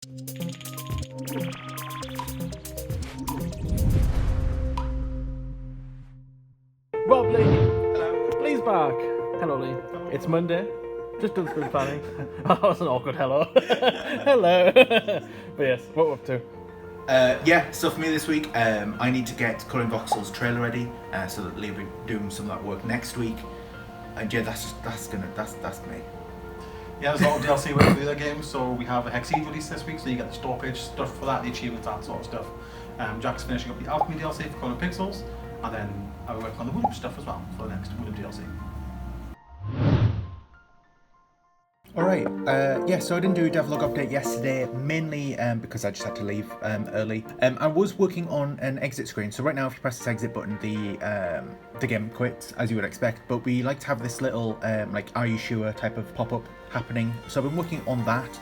Rob Lee, Hello. Lee's back. Hello Lee. It's Monday. Just done sprint planning. Oh, that was an awkward hello. Hello. But yes, what we're up to. So for me this week, I need to get Coloring Voxels trailer ready, so that Lee will be doing some of that work next week. And yeah, that's me. Yeah, there's a lot of DLC with the other games, so we have a Hexeed release this week, so you get the store page stuff for that, the achievements, that sort of stuff. Jack's finishing up the Alchemy DLC for Coloring Pixels, and then I'll be working on the WooLoop stuff as well for the next WooLoop DLC. Alright, so I didn't do a devlog update yesterday, mainly because I just had to leave early. I was working on an exit screen, so right now if you press this exit button, the game quits, as you would expect, but we like to have this little, like, are you sure type of pop-up happening. So I've been working on that.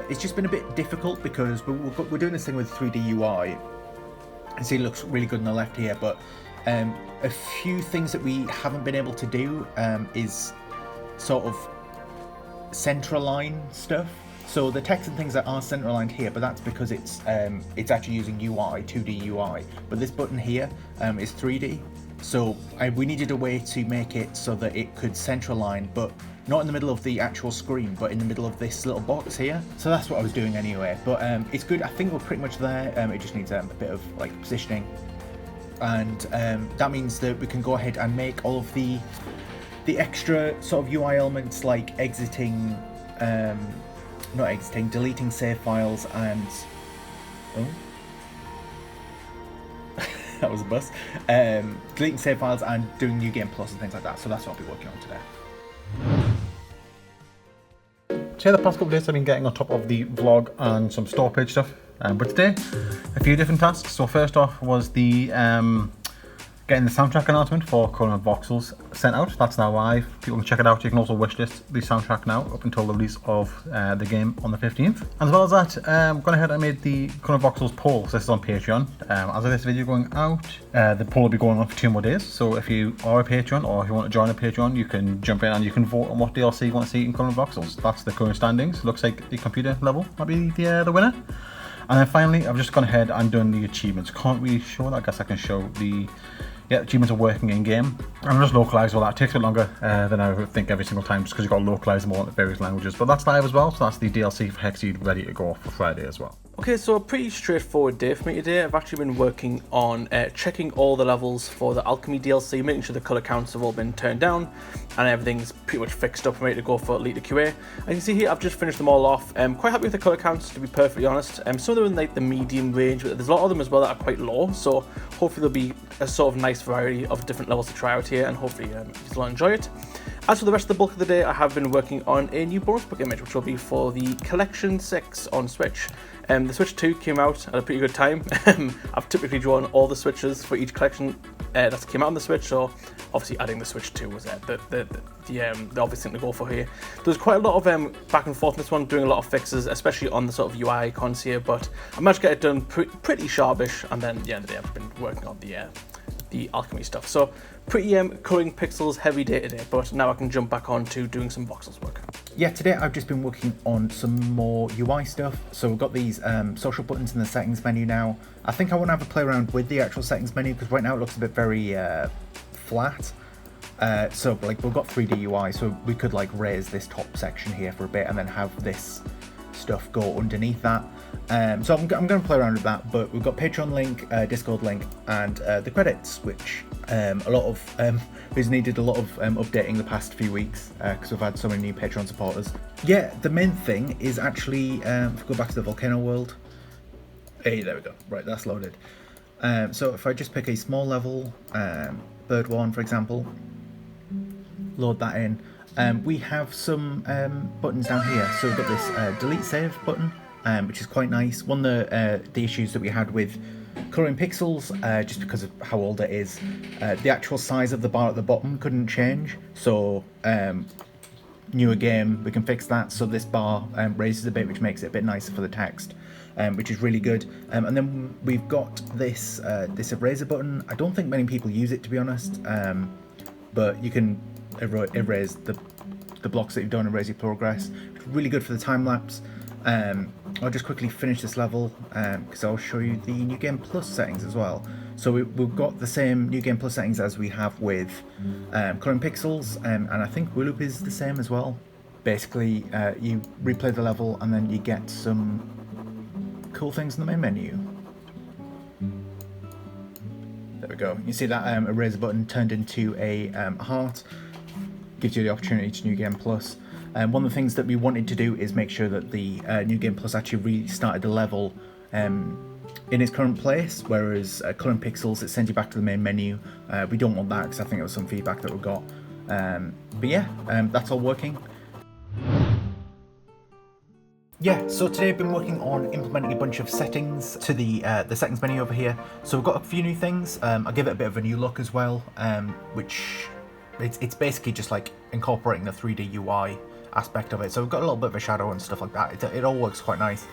It's just been a bit difficult because we're doing this thing with 3D UI. And see, it looks really good on the left here, but a few things that we haven't been able to do is sort of center align stuff. So the text and things that are center aligned here, but that's because it's actually using UI, 2D UI. But this button here is 3D. So we needed a way to make it so that it could center align, but not in the middle of the actual screen, but in the middle of this little box here. So that's what I was doing anyway. But it's good. I think we're pretty much there. It just needs a bit of like positioning, and that means that we can go ahead and make all of the extra sort of UI elements like deleting save files and that was a bus. Deleting save files and doing New Game Plus and things like that. So that's what I'll be working on today. So yeah, the past couple of days I've been getting on top of the vlog and some store page stuff. But today, a few different tasks. So first off was the getting the soundtrack announcement for Coloring Voxels sent out. That's now live. People can check it out. You can also wishlist the soundtrack now up until the release of the game on the 15th. As well as that, gone ahead and made the Coloring Voxels poll. So this is on Patreon. As of this video going out, the poll will be going on for 2 more days. So if you are a Patreon or if you want to join a Patreon, you can jump in and you can vote on what DLC you want to see in Coloring Voxels. That's the current standings. Looks like the computer level might be the winner. And then finally, I've just gone ahead and done the achievements. Can't really show that. I guess I can show the achievements are working in game. I'm just localised all that. It takes a bit longer than I would think every single time, just because you've got to localise them all in various languages. But that's live as well, so that's the DLC for Hexeed ready to go for Friday as well. Okay, so a pretty straightforward day for me today. I've actually been working on checking all the levels for the Alchemy DLC, making sure the colour counts have all been turned down and everything's pretty much fixed up and ready to go for Elite QA. As you can see here, I've just finished them all off. I'm quite happy with the colour counts, to be perfectly honest. Some of them are in like the medium range, but there's a lot of them as well that are quite low, so hopefully there'll be a sort of nice variety of different levels to try out here, and hopefully you'll enjoy it. As for the rest of the bulk of the day, I have been working on a new bonus book image, which will be for the Collection 6 on Switch. The Switch 2 came out at a pretty good time. I've typically drawn all the Switches for each collection that came out on the Switch, so obviously adding the Switch 2 was the obvious thing to go for here. There's quite a lot of back and forth in this one, doing a lot of fixes, especially on the sort of UI icons here, but I managed to get it done pretty sharpish, and then at the end of the day I've been working on the Alchemy stuff. So pretty Coloring Pixels heavy day today, but now I can jump back on to doing some voxels work. Yeah, today I've just been working on some more UI stuff. So we've got these social buttons in the settings menu now. I think I want to have a play around with the actual settings menu because right now it looks a bit very flat. So like we've got 3D UI, so we could like raise this top section here for a bit and then have this stuff go underneath that. So I'm going to play around with that, but we've got Patreon link, Discord link, and the credits, which a lot of has needed a lot of updating the past few weeks because we've had so many new Patreon supporters. Yeah, the main thing is actually, if we go back to the volcano world, hey, there we go, right, that's loaded. So if I just pick a small level, bird one for example, load that in, we have some buttons down here. So we've got this delete save button, which is quite nice. One of the issues that we had with Coloring Pixels, just because of how old it is, the actual size of the bar at the bottom couldn't change. So newer game, we can fix that. So this bar raises a bit, which makes it a bit nicer for the text, which is really good. And then we've got this this eraser button. I don't think many people use it, to be honest, but you can erase the blocks that you've done, erase your progress. It's really good for the time lapse. I'll just quickly finish this level because I'll show you the New Game Plus settings as well. So we've got the same New Game Plus settings as we have with Coloring Pixels, and I think WooLoop is the same as well. Basically, you replay the level and then you get some cool things in the main menu. There we go. You see that eraser button turned into a heart. Gives you the opportunity to New Game Plus. One of the things that we wanted to do is make sure that the New Game Plus actually restarted the level in its current place, whereas Coloring Pixels, it sends you back to the main menu. We don't want that because I think it was some feedback that we got. But yeah, that's all working. Yeah, so today I've been working on implementing a bunch of settings to the settings menu over here. So we've got a few new things. I'll give it a bit of a new look as well, which it's basically just like incorporating the 3D UI aspect of it. So we've got a little bit of a shadow and stuff like that. It all works quite nice.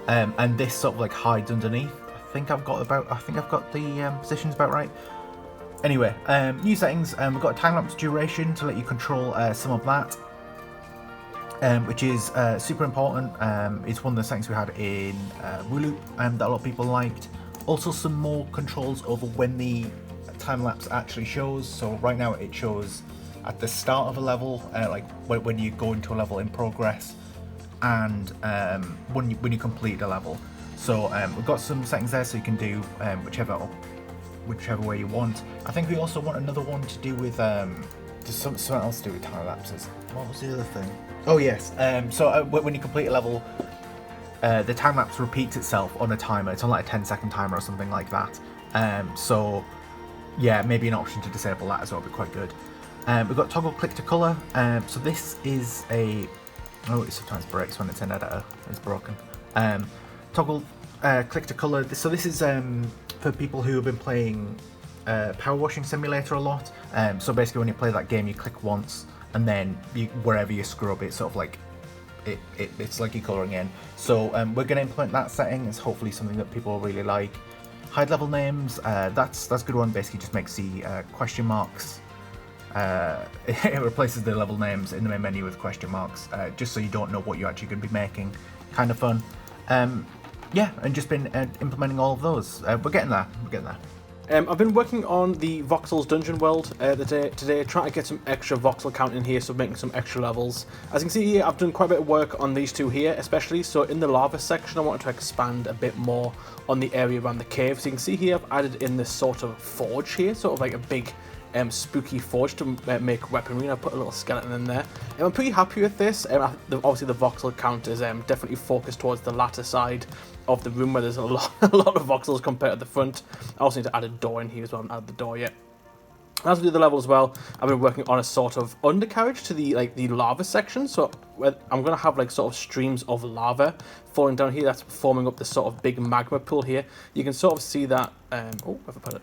And this sort of like hides underneath. I think I've got the positions about right. Anyway, new settings. We've got a time-lapse duration to let you control some of that. Which is super important. It's one of the settings we had in WooLoop that a lot of people liked. Also some more controls over when the time-lapse actually shows. So right now it shows at the start of a level, like when you go into a level in progress, and when you complete a level. So we've got some settings there so you can do whichever way you want. I think we also want another one to do with something else to do with time lapses. What was the other thing? Oh yes. So when you complete a level, the time lapse repeats itself on a timer. It's on like a 10-second timer or something like that. So yeah, maybe an option to disable that as well would be quite good. We've got toggle click to color. So this is it sometimes breaks when it's in editor. It's broken. Toggle click to color. So this is for people who have been playing Power Washing Simulator a lot. So basically when you play that game, you click once and then wherever you scrub, it's sort of like it's like you're colouring in. So we're going to implement that setting. It's hopefully something that people will really like. Hide level names, that's a good one. Basically just makes the question marks, it replaces the level names in the main menu with question marks, just so you don't know what you're actually going to be making. Kind of fun. Yeah, and just been implementing all of those. We're getting there. I've been working on the Voxels dungeon world today, trying to get some extra voxel count in here, so making some extra levels. As you can see here, I've done quite a bit of work on these two here, especially. So in the lava section, I wanted to expand a bit more on the area around the cave. So you can see here, I've added in this sort of forge here, sort of like a big spooky forge to make weaponry, and I put a little skeleton in there. And I'm pretty happy with this. Obviously the voxel count is definitely focused towards the latter side of the room, where there's a lot of voxels compared to the front. I also need to add a door in here as well. I haven't added the door yet. As we do the level as well, I've been working on a sort of undercarriage to the lava section. So I'm going to have like sort of streams of lava falling down here. That's forming up this sort of big magma pool here. You can sort of see that. Oh, where have I put it?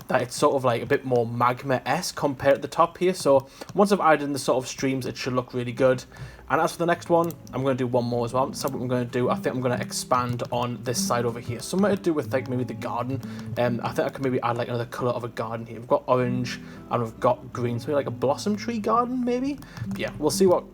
That it's sort of like a bit more magma-esque compared to the top here. So once I've added in the sort of streams, it should look really good. And as for the next one, I'm going to do one more as well. So what I'm going to do, I think I'm going to expand on this side over here. Something to do with like maybe the garden. I think I can maybe add like another colour of a garden here. We've got orange and we've got green, so maybe like a blossom tree garden maybe. But yeah, we'll see we'll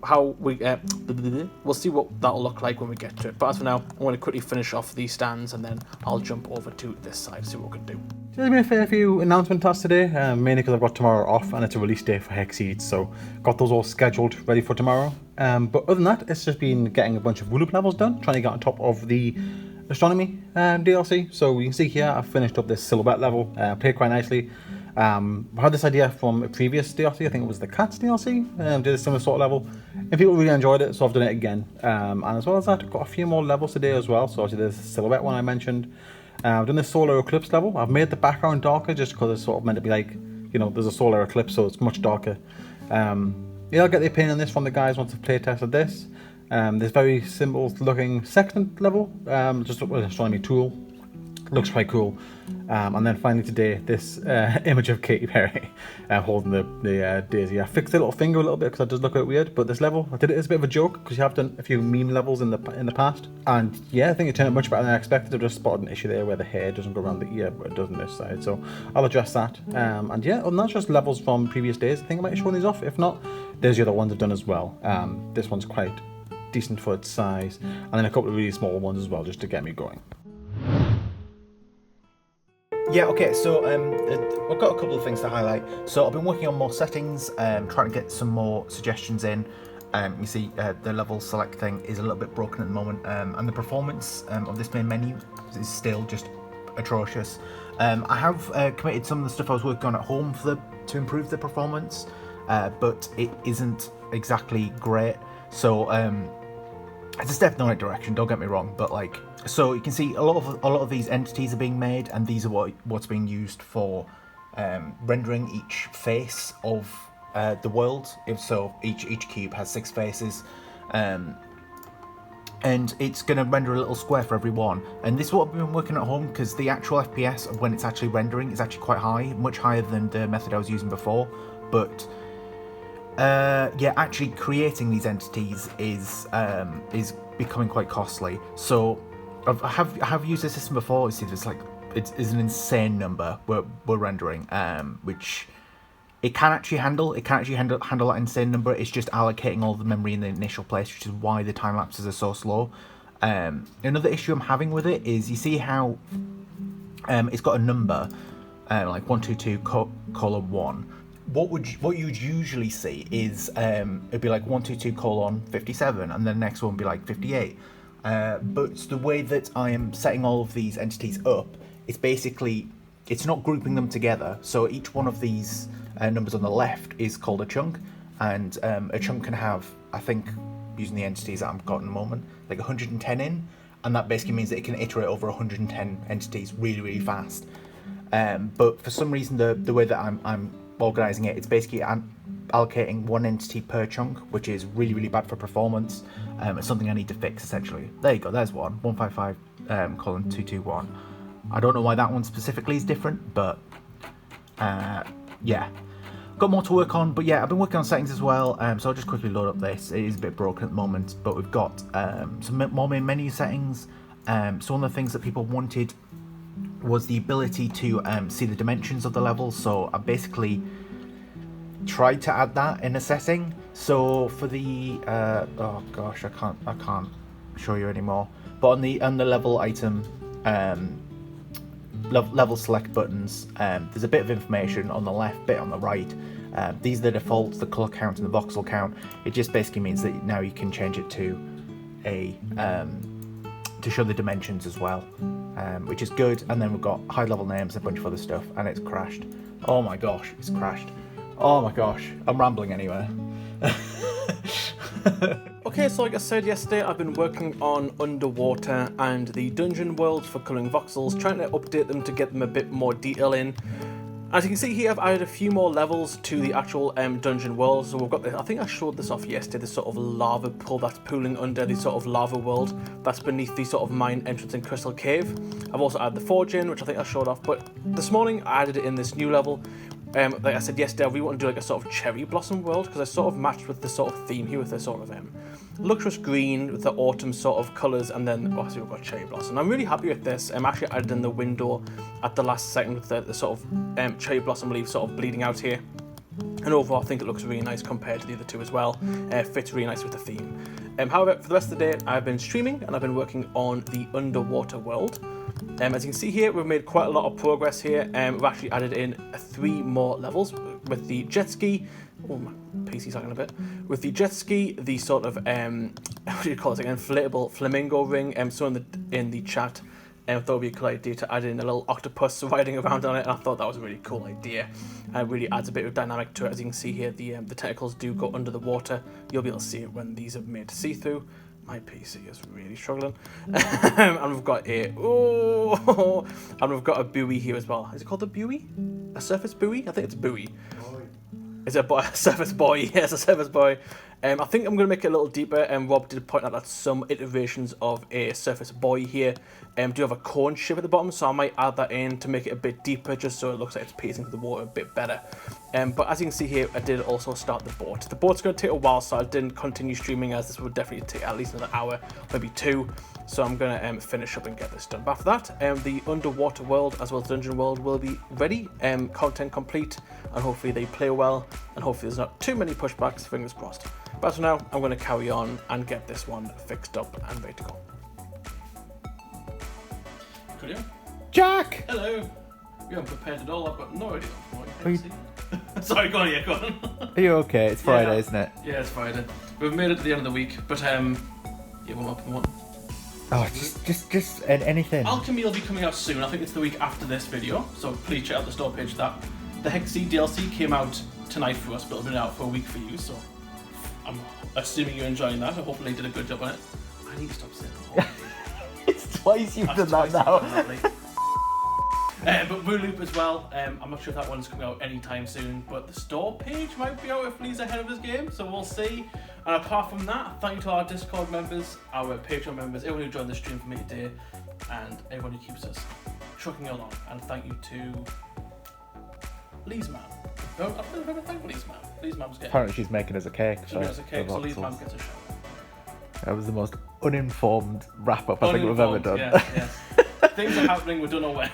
see what that'll look like when we get to it. But as for now, I'm going to quickly finish off these stands and then I'll jump over to this side, see what we can do. There's been a fair few announcement tasks today, mainly because I've got tomorrow off and it's a release day for Hex Seeds, so got those all scheduled ready for tomorrow. But other than that, it's just been getting a bunch of WooLoop levels done, trying to get on top of the astronomy DLC. So you can see here, I've finished up this silhouette level, played quite nicely. I had this idea from a previous DLC, I think it was the Cats DLC, did a similar sort of level, and people really enjoyed it, so I've done it again. And as well as that, I've got a few more levels today as well. So obviously there's the silhouette one I mentioned. I've done this solar eclipse level. I've made the background darker just because it's sort of meant to be like, you know, there's a solar eclipse, so it's much darker. Yeah, I'll get the opinion on this from the guys once I've play tested this. This very simple looking sextant level, just with an astronomy tool. Looks quite cool. And then finally today, this image of Katy Perry holding the daisy. I fixed the little finger a little bit because it does look a bit weird, but this level, I did it as a bit of a joke because you have done a few meme levels in the past. And yeah, I think it turned out much better than I expected. I've just spotted an issue there where the hair doesn't go around the ear, but it does on this side. So I'll address that. And yeah, and that's just levels from previous days. I think I might have shown these off. If not, there's the other ones I've done as well. This one's quite decent for its size, and then a couple of really small ones as well, just to get me going. Yeah, okay, so I've got a couple of things to highlight. So I've been working on more settings, trying to get some more suggestions in. You see the level select thing is a little bit broken at the moment, and the performance of this main menu is still just atrocious. I have committed some of the stuff I was working on at home to improve the performance, but it isn't exactly great. So it's a step in the right direction, don't get me wrong, but like, so you can see a lot of these entities are being made, and these are what's being used for rendering each face of the world. If so, each cube has 6 faces, and it's going to render a little square for every one. And this is what I've been working at home, because the actual FPS of when it's actually rendering is actually quite high, much higher than the method I was using before. But yeah, actually creating these entities is becoming quite costly. So I have used this system before. You see, it's like it's an insane number we're rendering, which it can actually handle. It can actually handle that insane number. It's just allocating all the memory in the initial place, which is why the time lapses are so slow. Another issue I'm having with it is, you see how it's got a number like 122:1. What you'd usually see is it'd be like 122:57, and then the next one would be like 58. But the way that I am setting all of these entities up, it's not grouping them together. So each one of these numbers on the left is called a chunk, and a chunk can have, I think, using the entities that I've got in the moment, like 110 in, and that basically means that it can iterate over 110 entities really, really fast. But for some reason, the way that I'm organizing it, it's basically allocating one entity per chunk, which is really, really bad for performance. It's something I need to fix, essentially. There you go, there's one, 155:221. I don't know why that one specifically is different, but yeah. Got more to work on, but yeah, I've been working on settings as well, so I'll just quickly load up this. It is a bit broken at the moment, but we've got some more main menu settings. So one of the things that people wanted was the ability to see the dimensions of the level, so I basically tried to add that in a setting. So for the oh gosh, I can't show you anymore, but on the level item level select buttons, there's a bit of information on the left, bit on the right. These are the defaults, the color count and the voxel count. It just basically means that now you can change it to a to show the dimensions as well, which is good. And then we've got high level names, a bunch of other stuff, and it's crashed. Oh my gosh, it's crashed. Oh my gosh, I'm rambling anyway. Okay, so like I said yesterday, I've been working on underwater and the dungeon worlds for Coloring Voxels, trying to update them to get them a bit more detail in. As you can see here, I've added a few more levels to the actual dungeon world. So we've got this, I think I showed this off yesterday, this sort of lava pool that's pooling under the sort of lava world that's beneath the sort of mine entrance and crystal cave. I've also added the forge in, which I think I showed off, but this morning I added it in this new level. Like I said yesterday, I really want to do like a sort of cherry blossom world, because I sort of matched with the sort of theme here with the sort of luxurious green with the autumn sort of colours, and then obviously we've got cherry blossom. I'm really happy with this. I'm actually added in the window at the last second with the sort of cherry blossom leaves sort of bleeding out here. And overall, I think it looks really nice compared to the other two as well. Fits really nice with the theme. However, for the rest of the day, I've been streaming and I've been working on the underwater world. As you can see here, we've made quite a lot of progress here. We've actually added in 3 more levels with the jet ski. Oh, my PC's lagging a bit. With the jet ski, the sort of what do you call it? Like an inflatable flamingo ring. So in the chat, I thought it would be a cool idea to add in a little octopus riding around on it. And I thought that was a really cool idea. It really adds a bit of dynamic to it. As you can see here, the tentacles do go under the water. You'll be able to see it when these are made see-through. My PC is really struggling. And we've got and we've got a buoy here as well. Is it called a buoy? A surface buoy? I think it's a buoy. Is it a surface buoy? Yes, a surface buoy. I think I'm going to make it a little deeper, and Rob did point out that some iterations of a surface buoy here do have a cone shape at the bottom, so I might add that in to make it a bit deeper, just so it looks like it's piercing the water a bit better. But as you can see here, I did also start the boat. The boat's going to take a while, so I didn't continue streaming, as this would definitely take at least another hour, maybe 2. So I'm going to finish up and get this done. But after that, the underwater world as well as dungeon world will be ready, content complete, and hopefully they play well, and hopefully there's not too many pushbacks, fingers crossed. But for now, I'm going to carry on and get this one fixed up and ready to go. Could you? Jack! Hello! You haven't prepared at all, I've got no idea what you Sorry, go on, yeah, go on. Are you okay? It's Friday, isn't it? Yeah, it's Friday. We've made it to the end of the week, but yeah, one up and one. Oh, just anything. Alchemy will be coming out soon. I think it's the week after this video, so please check out the store page for that. The Hexy DLC came out tonight for us, but it'll be out for a week for you, so I'm assuming you're enjoying that. I hopefully did a good job on it. I need to stop saying that. It's twice you've done that now. But WooLoop as well. I'm not sure if that one's coming out anytime soon, but the store page might be out if Lee's ahead of his game, so we'll see. And apart from that, thank you to our Discord members, our Patreon members, everyone who joined the stream for me today, and everyone who keeps us trucking along. And thank you to Lee's mum. No, I don't remember thanking Lee's mum. Lee's mum's getting. Apparently she's making us a cake. She's making us a cake, so Lee's mum gets a shout. That was the most uninformed wrap-up I think we've ever done. Yes. Things are happening, we don't know when.